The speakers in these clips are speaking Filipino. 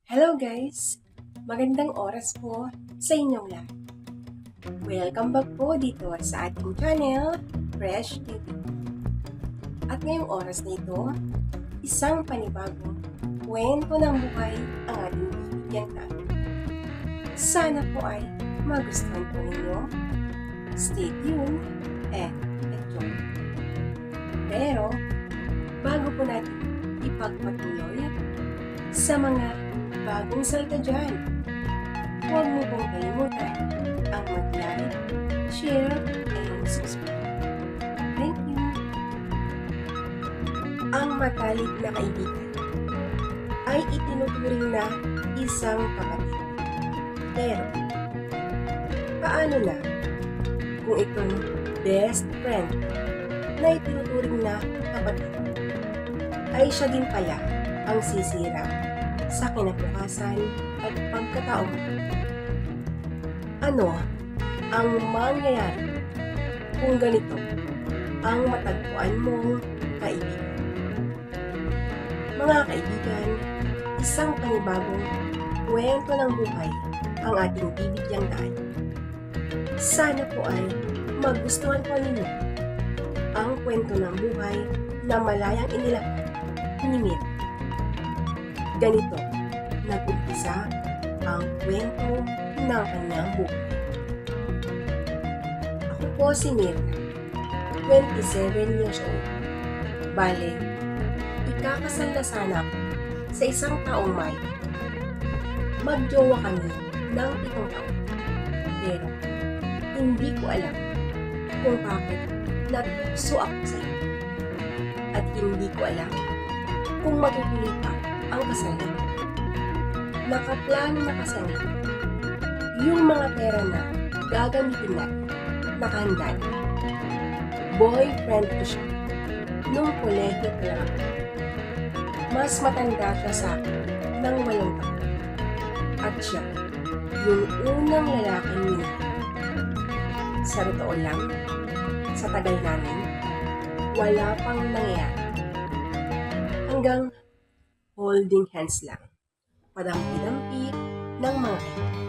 Hello guys! Magandang oras po sa inyong lahat. Welcome back po dito sa ating channel, Fresh TV. At ngayong oras na ito, isang panibagong kwento ng buhay ang ating bibigyan natin. Sana po ay magustuhan po ninyo. Stay tuned and enjoy. Pero, bago po natin ipagpatuloy sa mga bagong salta dyan, huwag mo pong kalimutan ang mag-like, share, and subscribe. Thank you! Ang matalik na kaibigan ay itinuturing na isang kapatid. Pero, paano na kung itong best friend na itinuturing na kapatid ay siya din pala ang sisira sa kinabukasan at pagkatao? Ano ang mangyayari kung ganito ang matagpuan mong kaibigan? Mga kaibigan, isang panibagong kwento ng buhay ang ating bibigyang daan. Sana po ay magustuhan po ninyo ang kwento ng buhay na malayang inilakad ni Mir. Ganito nag-umpisa ang kwento ng kanyang buhay. Ako po si Mirna, 27 years old. Bale, ikakasal na sana ako sa isang taong may. Magjowa kami ng 7 taon. Pero, hindi ko alam kung bakit nagpuso ako sa iyo. At hindi ko alam kung matutuloy pa ang kasal namin. Nakaplano na kasi yung mga pera na gagamitin natin, nakahanda na. Boyfriend ko siya nung kolehiyo pa lang ako. Mas matanda siya sa akin ng 8 taon. At siya, yung unang lalaking minahal. Sa totoo lang, sa tagal namin, wala pang nangyayari. Hanggang holding hands lang, padampi-dampi ng mga kaibigan.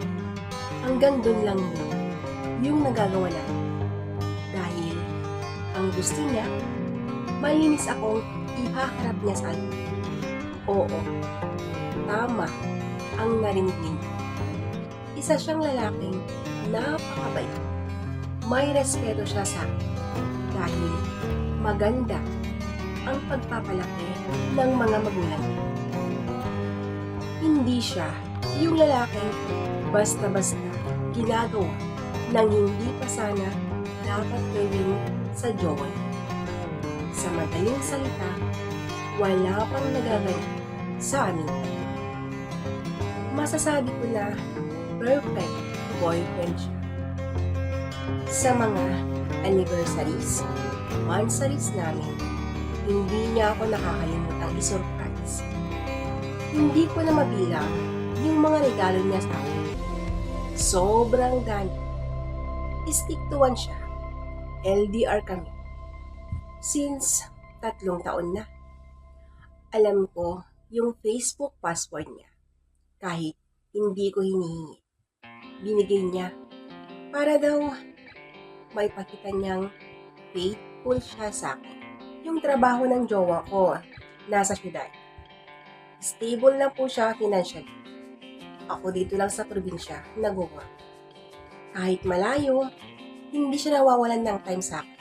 Hanggang dun lang yung nagagawa natin. Dahil ang gusto niya, malinis akong ihaharap niya sa akin. Oo, tama ang narinig niya. Isa siyang lalaking napakabait. May respeto siya sa akin dahil maganda ang pagpapalaki ng mga magulang niya. Hindi siya yung lalaking basta-basta ginagawa ng hindi pa sana dapat gawin sa jowa niya. Sa madaling salita, wala pang nagaganap sa amin. Masasabi ko na perfect boyfriend siya. Sa mga anniversaries, monthsaries namin, hindi niya ako nakakalimutang i-surprise. Hindi ko na mabilang yung mga regalo niya sa akin. Sobrang dami. Stick to one siya. LDR kami. Since 3 taon na. Alam ko yung Facebook password niya. Kahit hindi ko hinihingi. Binigay niya para daw may pakita niyang faithful siya sa akin. Yung trabaho ng jowa ko, nasa syudad. Stable na po siya financially. Ako dito lang sa probinsya, nag-work. Kahit malayo, hindi siya nawawalan ng time sa akin.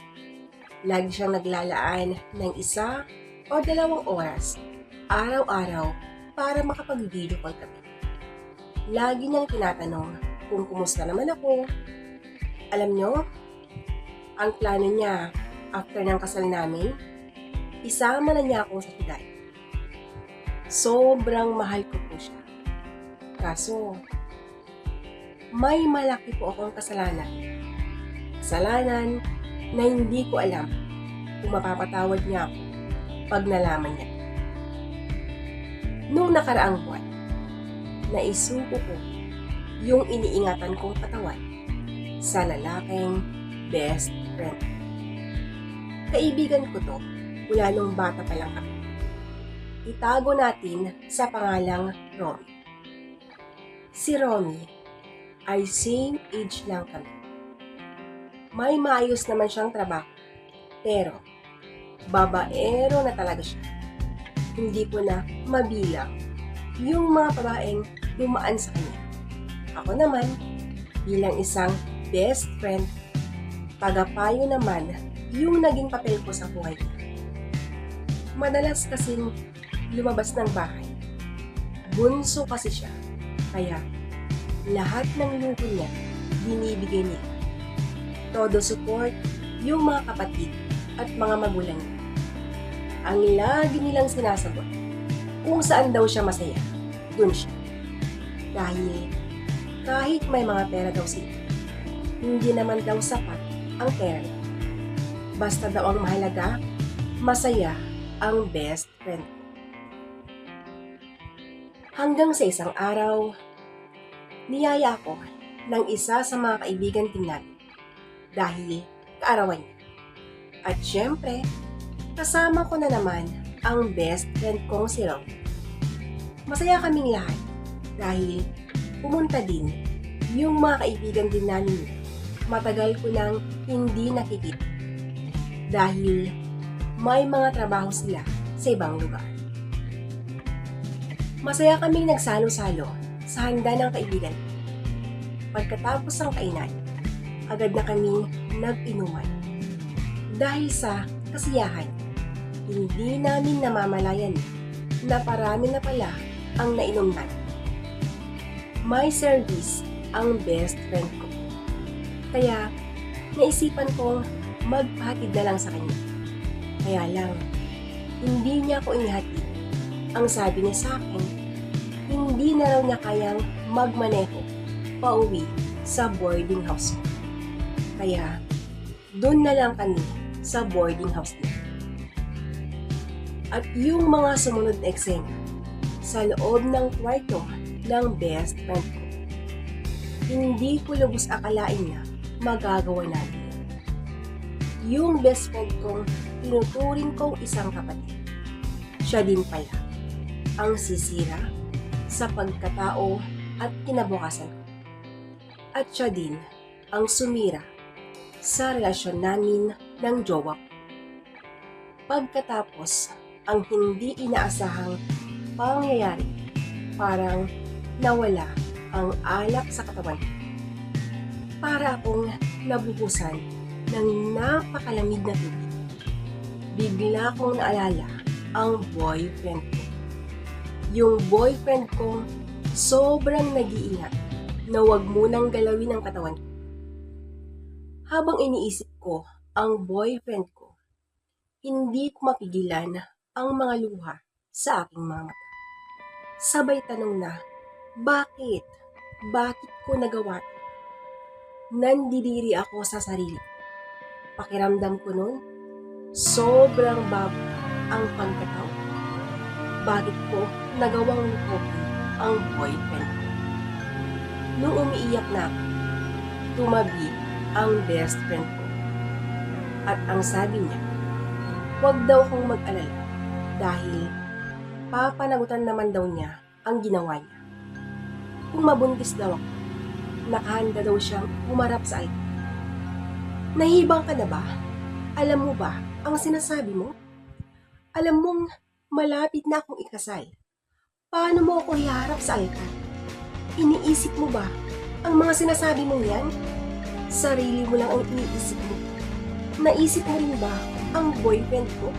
Lagi siyang naglalaan ng 1 o 2 oras, araw-araw, para makapag-video call kami. Lagi niyang tinatanong kung kumusta naman ako. Alam niyo, ang plano niya after ng kasal namin, isama na niya ako sa syudad. Sobrang mahal ko po siya. Kaso, may malaki po akong kasalanan. Kasalanan na hindi ko alam kung mapapatawad niya ako pag nalaman niya. Nung nakaraang buwan, naisuko ko yung iniingatan kong katawan sa lalaking best friend. Kaibigan ko to mula nung bata pa lang kami. Itago natin sa pangalang Romy. Si Romy ay same age lang kami. May maayos naman siyang trabaho, pero babaero na talaga siya. Hindi ko na mabilang yung mga babaeng dumaan sa kanya. Ako naman, bilang isang best friend, tagapayo naman yung naging papel ko sa buhay niya. Madalas kasing lumabas ng bahay. Bunso kasi siya, kaya lahat ng luho niya binibigay niya. Todo support yung mga kapatid at mga magulang niya. Ang lagi nilang sinasagot, kung saan daw siya masaya, dun siya. Dahil kahit may mga pera daw sila, hindi naman daw sapat ang pera niya. Basta daw ang mahalaga, masaya ang best friend. Hanggang sa isang araw, niyaya ako ng isa sa mga kaibigan tingnan dahil kaarawan niya. At syempre, kasama ko na naman ang best friend kong si Ron. Masaya kaming lahat dahil pumunta din yung mga kaibigan din namin. Matagal ko nang hindi nakikita dahil may mga trabaho sila sa ibang lugar. Masaya kaming nagsalo-salo sa handa ng kaibigan. Pagkatapos ng kainan, agad na kaming nag-inuman. Dahil sa kasiyahan, hindi namin namamalayan na parami na pala ang nainom namin. May service ang best friend ko. Kaya, naisipan kong magpahatid na lang sa kanya. Kaya lang, hindi niya ako inihatid. Ang sabi niya sa akin, hindi na raw niya kayang magmaneho pauwi sa boarding house niya. Kaya, doon na lang kami sa boarding house niya. At yung mga sumunod na eksena sa loob ng kwarto ng best friend ko, hindi ko lubos akalain na magagawa natin. Yung best friend kong tinuturing kong isang kapatid, siya din pala ang sisira sa pagkatao at kinabukasan ko. At siya din ang sumira sa relasyon namin ng jowa ko. Pagkatapos ang hindi inaasahang pangyayari, parang nawala ang alak sa katawan ko. Para akong nabubusan ng napakalamig na tubig. Bigla kong naalala ang boyfriend ko. Yung boyfriend ko sobrang nag-iingat na huwag munang galawin ang katawan ko. Habang iniisip ko ang boyfriend ko, hindi ko mapigilan ang mga luha sa aking mga mata. Sabay tanong na, bakit? Bakit ko nagawa ito? Nandidiri ako sa sarili. Pakiramdam ko nun, sobrang bago ang pagkatao. Bakit ko nagawang lukokin ang boyfriend ko? Nung umiiyak na ako, tumabi ang best friend ko. At ang sabi niya, huwag daw akong mag-alala dahil papanagutan naman daw niya ang ginawa niya. Kung mabuntis daw ako, nakahanda daw siyang umarap sa altar. Nahibang ka na ba? Alam mo ba ang sinasabi mo? Alam mong malapit na akong ikasal. Paano mo ako hiharap sa altar? Iniisip mo ba ang mga sinasabi mong yan? Sarili mo lang ang iniisip mo. Naisip mo rin ba ang boyfriend ko?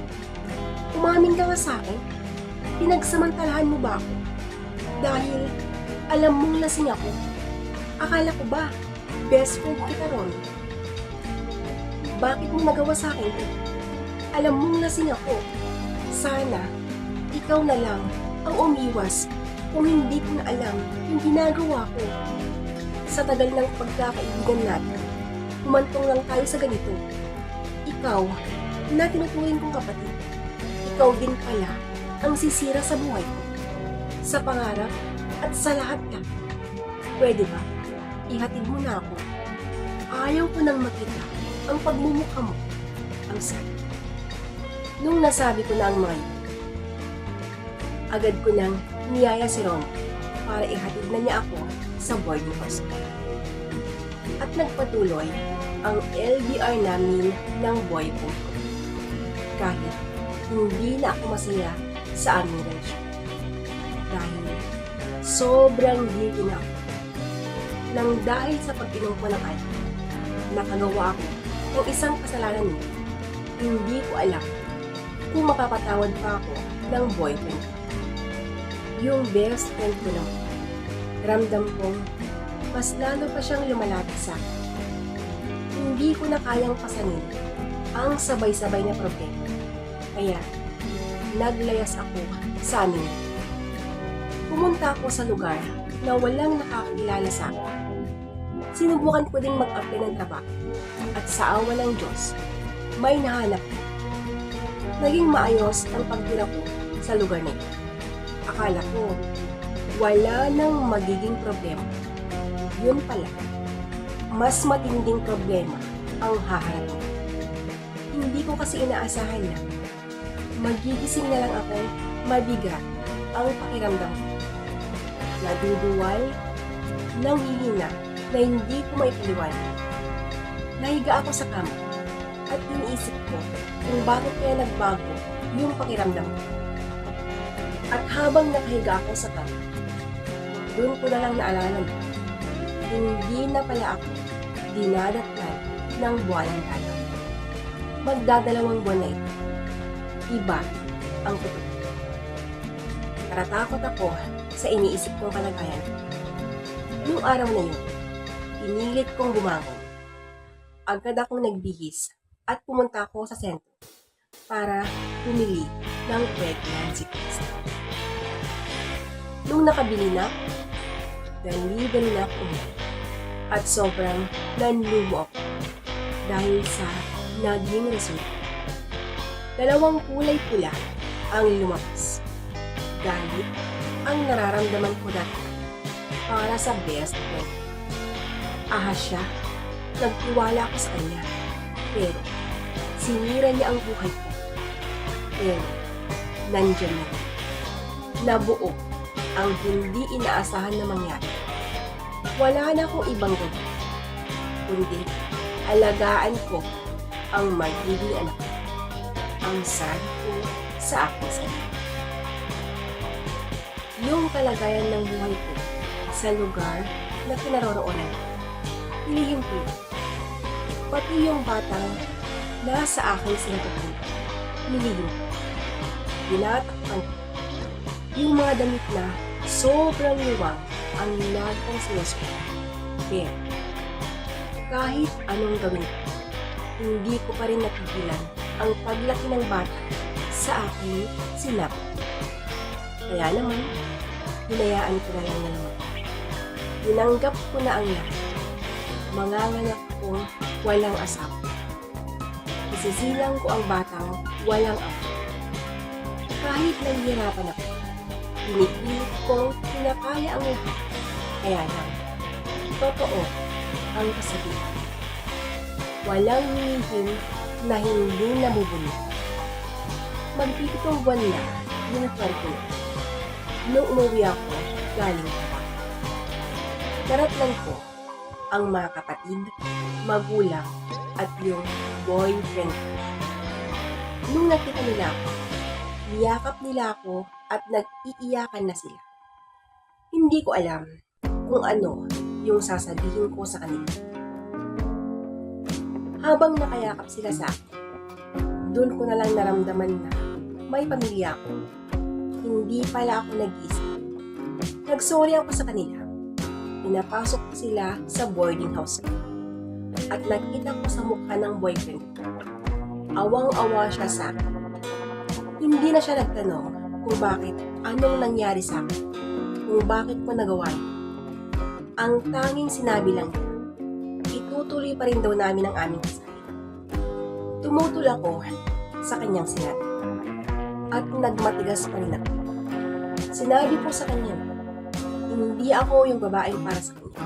Umamin ka nga sa akin. Pinagsamantalahan mo ba ako? Dahil alam mong lasing ako. Akala ko ba best friend kita ron? Bakit mo nagawa sa akin ito? Alam mong lasing ako. Sana ikaw na lang ang umiwas kung hindi ko na alam yung ginagawa ko. Sa tagal ng pagkakaibigan natin, humantong lang tayo sa ganito. Ikaw, na tinuturing kong kapatid, ikaw din pala ang sisira sa buhay ko. Sa pangarap at sa lahat ka. Pwede ba? Ihatid mo na ako. Ayaw ko nang makita ang pagmumukha mo. Ang sabi. Nung nasabi ko na ang mga yun, agad ko nang niyaya si Ron para ihatid na niya ako sa boarding house. At nagpatuloy ang LDR namin ng boyfriend ko. Kahit hindi na ako masaya sa aming relasyon. Dahil sobrang guilty na ako. Nang dahil sa pag-inom ko ng alcohol, nakagawa ako ng isang kasalanan niya. Hindi ko alam kung mapapatawad pa ako ng boyfriend ko. Yung best friend ko naman, ramdam kong mas lalo pa siyang lumalapit sa akin. Hindi ko na kayang pasanin ang sabay-sabay na problema. Kaya, naglayas ako sa amin. Pumunta ako sa lugar na walang nakakilala sa akin. Sinubukan ko ding mag-apply ng trabaho at sa awa ng Diyos, may nahanap ko. Naging maayos ang pagtira ko sa lugar na ito. Akala ko, wala nang magiging problema. Yun pala, mas matinding problema ang haharapin. Hindi ko kasi inaasahan na magigising na lang ako mabigat ang pakiramdam ko. Naduduwal, nanghihina na hindi ko maipaliwanag. Nahiga ako sa kama at iniisip ko kung bakit kaya nagbago yung pakiramdam ko. At habang nakahiga ako sa kama, doon ko na lang naalala na hindi na pala ako dinadatnan ng buwanang talo. Magdadalawang buwan na ito. Iba ang totoo. Natatakot ako sa iniisip kong kalagayan. Noong araw na yun, pinilit kong bumangon. Agad akong nagbihis at pumunta ako sa sentro para pumili ng pregnancy test. Nung nakabili na, dali-dali na ako umuwi. At sobrang nanlumo ako dahil sa naging resulta. 2 kulay pula ang lumabas. Dahil ang nararamdaman ko dati para sa best friend. Ahas siya, nagtiwala ako sa kanya. Pero sinira niya ang buhay ko. Pero nandiyan na. Nabuo ang hindi inaasahan na mangyari. Wala na akong ibang gawin, kundi alagaan ko ang magiging anak ko. Ang sad ko sa aking sarili. Yung kalagayan ng buhay ko sa lugar na kinaroroonan, hilihim ko yun. Pati yung batang nasa akin sinatutunan, nilihim ko. Tinatakpan ko. Yung mga damit na sobrang liwang ang lagong sinusuot. Pero, kahit anong gawin ko, hindi ko pa rin napigilan ang paglaki ng bata sa aking sinap. Kaya naman, hinayaan ko na lang na naman. Tinanggap ko na ang lahat. Manganganak akong walang asawa. Isisilang ko ang batang walang ama. Kahit naghihirapan ako, pinipilit kong pinakaya ang lahat. Kaya lang, totoo ang kasabihan. Walang lihim na hindi nabubuli. Magpipitong buwan na yung kwarto na. Nung umuwi ako, galing trabaho. Naratnan ko ang mga kapatid, magulang, at yung boyfriend ko. Nung nakita nila ako, niyakap nila ako at nag-iiyakan na sila. Hindi ko alam kung ano yung sasabihin ko sa kanila. Habang nakayakap sila sa akin, doon ko na lang naramdaman na may pamilya ako. Hindi pala ako nag-iisip. Nagsorry ako sa kanila. Pinapasok ko sila sa boarding house ko. At nakita ko sa mukha ng boyfriend ko. Awang-awa siya sa akin. Hindi na siya nagtanong kung bakit, anong nangyari sa akin, kung bakit ko nagawa yun. Ang tanging sinabi lang niya, itutuloy pa rin daw namin ang aming kasal. Tumutol ako sa kanyang sinabi. At nagmatigas pa rin ako. Sinabi ko sa kanya, hindi ako yung babaeng para sa kanya.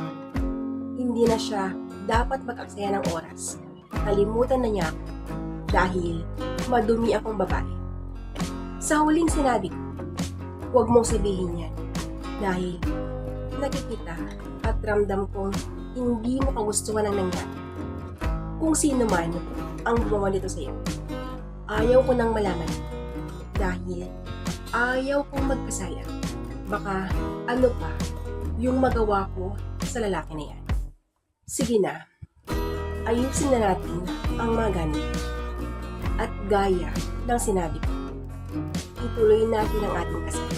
Hindi na siya dapat mag-aksaya ng oras. Kalimutan na niya ako dahil madumi akong babae. Sa huling sinabi ko, huwag mong sabihin yan. Dahil nakikita at ramdam kong hindi mo kagustuhan ang nangyari. Kung sino man ang gumawa nito sa'yo, ayaw ko nang malaman dahil ayaw kong magkasala. Baka ano pa yung magawa ko sa lalaki na yan. Sige na, ayusin na natin ang mga ganito. At gaya ng sinabi ko, ituloy natin ang ating kasal.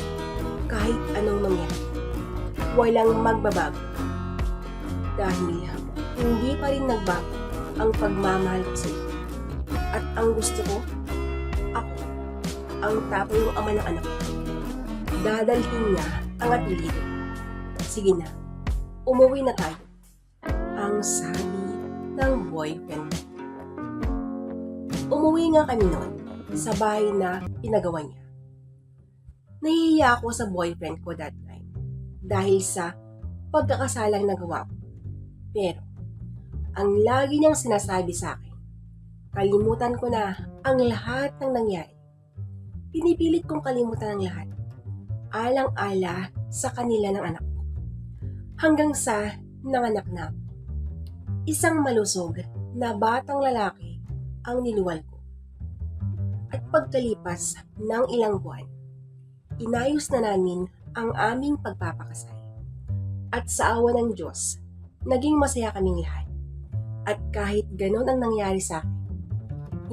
Kahit anong mangyari, walang magbabago. Dahil hindi pa rin nagbago ang pagmamahal ko sa iyo. At ang gusto ko, ako, ang tapos ama ng anak ko. Dadalhin niya ang apelido. Sige na, umuwi na tayo. Ang sabi ng boyfriend ko. Umuwi nga kami noon sa bahay na pinagawa niya. Nahihiya ako sa boyfriend ko that time dahil sa pagkakasalang nagawa ko. Pero, ang lagi niyang sinasabi sa akin, kalimutan ko na ang lahat ng nangyari. Pinipilit kong kalimutan ang lahat. Alang-ala sa kanila ng anak ko. Hanggang sa nanganak na ako. Isang malusog na batang lalaki ang niluwal ko. At pagkalipas ng ilang buwan, inayos na namin ang aming pagpapakasal. At sa awa ng Diyos, naging masaya kaming lahat. At kahit ganon ang nangyari sa akin,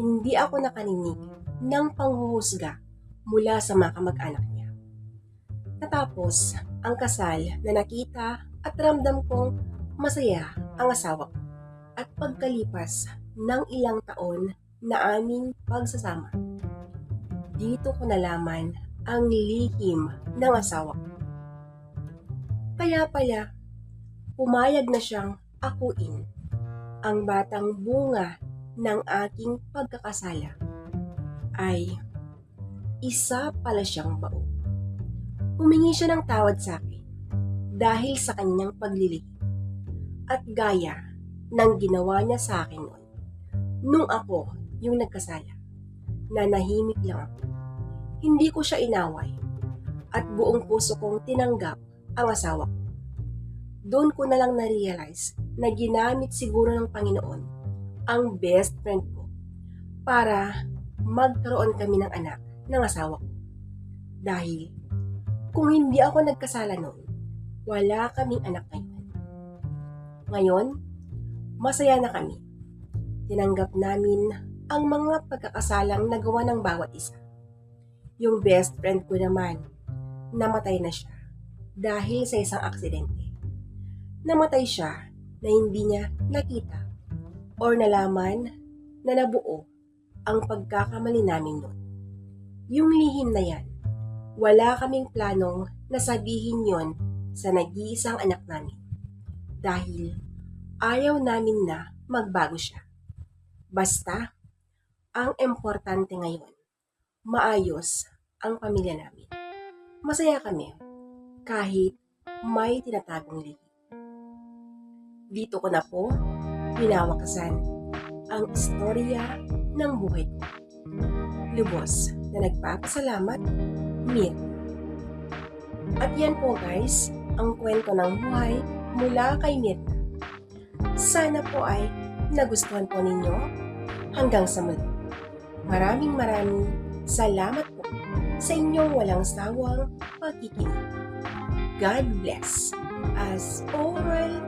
hindi ako nakaninig ng panghuhusga mula sa mga kamag-anak niya. Natapos ang kasal na nakita at ramdam kong masaya ang asawa ko. At pagkalipas ng ilang taon na aming pagsasama, dito ko nalaman ang lihim ng asawa ko. Kaya pala, pumayag na siyang akuin ang batang bunga ng aking pagkakasala ay isa pala siyang bao. Humingi siya ng tawad sa akin dahil sa kanyang paglilihim at gaya ng ginawa niya sa akin noon. Nung ako yung nagkasala, nanahimik lang ako. Hindi ko siya inaway at buong puso kong tinanggap ang asawa ko. Doon ko na lang na-realize na ginamit siguro ng Panginoon ang best friend ko para magkaroon kami ng anak ng asawa ko. Dahil kung hindi ako nagkasala noon, wala kaming anak ngayon. Ngayon, masaya na kami. Tinanggap namin ang mga pagkakasalang nagawa ng bawat isa. Yung best friend ko naman, namatay na siya dahil sa isang aksidente. Namatay siya na hindi niya nakita or nalaman na nabuo ang pagkakamali namin noon. Yung lihim na yan, wala kaming planong na sabihin yon sa nag-iisang anak namin dahil ayaw namin na magbago siya. Basta, ang importante ngayon, maayos ang pamilya namin. Masaya kami kahit may tinatagong lihim. Dito ko na po pinawakasan ang istorya ng buhay ko. Lubos na nagpapasalamat, Mir. At yan po guys, ang kwento ng buhay mula kay Mirna. Sana po ay nagustuhan po ninyo hanggang sa muli. Maraming salamat po sa inyong walang sawang pagkikinig. God bless. As always,